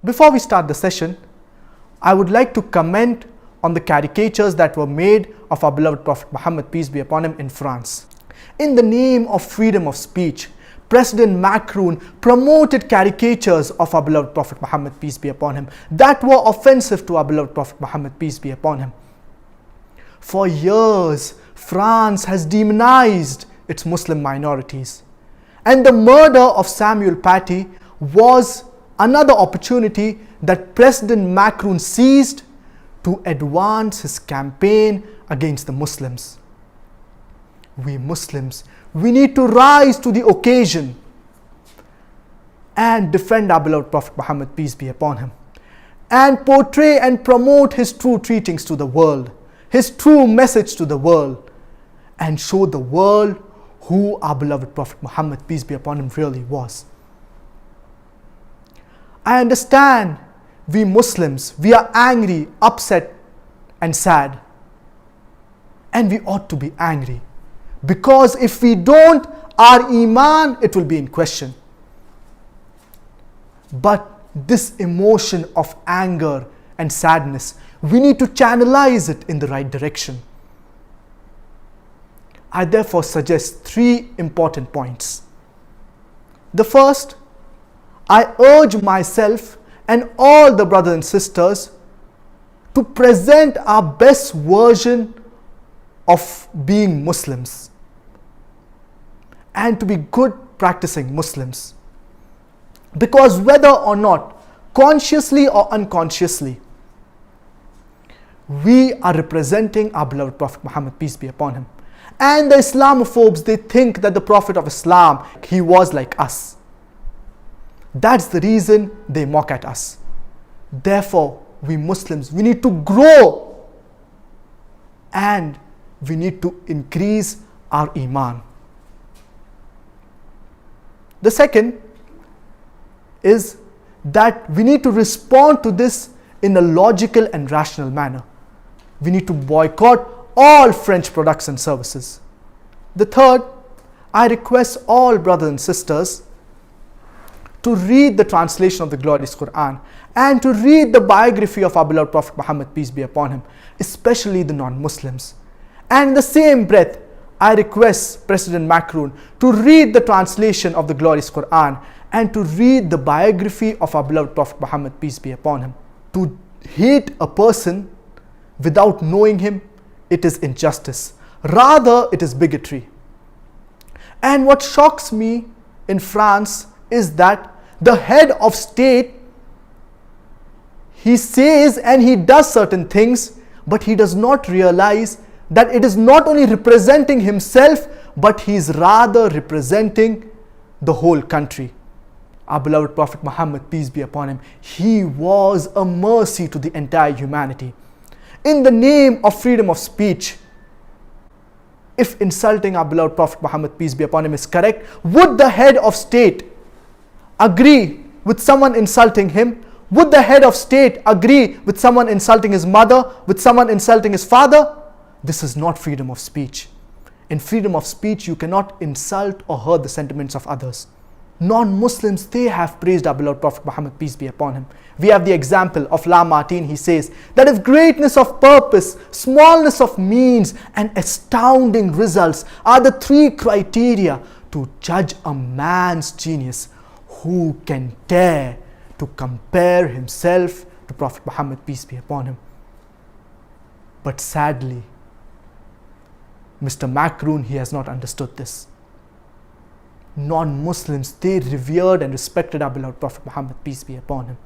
Before we start the session, I would like to comment on the caricatures that were made of our beloved Prophet Muhammad, peace be upon him, in France. In the name of freedom of speech, President Macron promoted caricatures of our beloved Prophet Muhammad, peace be upon him, that were offensive to our beloved Prophet Muhammad, peace be upon him. For years, France has demonized its Muslim minorities. And the murder of Samuel Paty was another opportunity that President Macron seized to advance his campaign against the Muslims. We Muslims, we need to rise to the occasion and defend our beloved Prophet Muhammad, peace be upon him, and portray and promote his true teachings to the world, his true message to the world, and show the world who our beloved Prophet Muhammad, peace be upon him, really was. I understand we Muslims, we are angry, upset and sad. And we ought to be angry. Because if we don't, our iman, it will be in question. But this emotion of anger and sadness, we need to channelize it in the right direction. I therefore suggest 3 important points. The first, I urge myself and all the brothers and sisters to present our best version of being Muslims and to be good practicing Muslims. Because whether or not, consciously or unconsciously, we are representing our beloved Prophet Muhammad, peace be upon him. And the Islamophobes, they think that the Prophet of Islam, he was like us. That's the reason they mock at us. Therefore, we Muslims, we need to grow and we need to increase our iman. The second is that we need to respond to this in a logical and rational manner. We need to boycott all French products and services. The third, I request all brothers and sisters to read the translation of the glorious Quran and to read the biography of our beloved Prophet Muhammad, peace be upon him, especially the non-Muslims. And in the same breath, I request President Macron to read the translation of the glorious Quran and to read the biography of our beloved Prophet Muhammad, peace be upon him. To hate a person without knowing him, it is injustice. Rather, it is bigotry. And what shocks me in France is that the head of state, he says and he does certain things, but he does not realize that it is not only representing himself, but he is rather representing the whole country. Our beloved Prophet Muhammad, peace be upon him, he was a mercy to the entire humanity. In the name of freedom of speech, if insulting our beloved Prophet Muhammad, peace be upon him, is correct, would the head of state agree with someone insulting him? Would the head of state agree with someone insulting his mother, with someone insulting his father? This is not freedom of speech. In freedom of speech, you cannot insult or hurt the sentiments of others. Non-Muslims, they have praised our beloved Prophet Muhammad, peace be upon him. We have the example of Lamartine. He says that if greatness of purpose, smallness of means, and astounding results are the 3 criteria to judge a man's genius, who can dare to compare himself to Prophet Muhammad, peace be upon him? But sadly, Mr. Macron, he has not understood this. Non-Muslims, they revered and respected our beloved Prophet Muhammad, peace be upon him.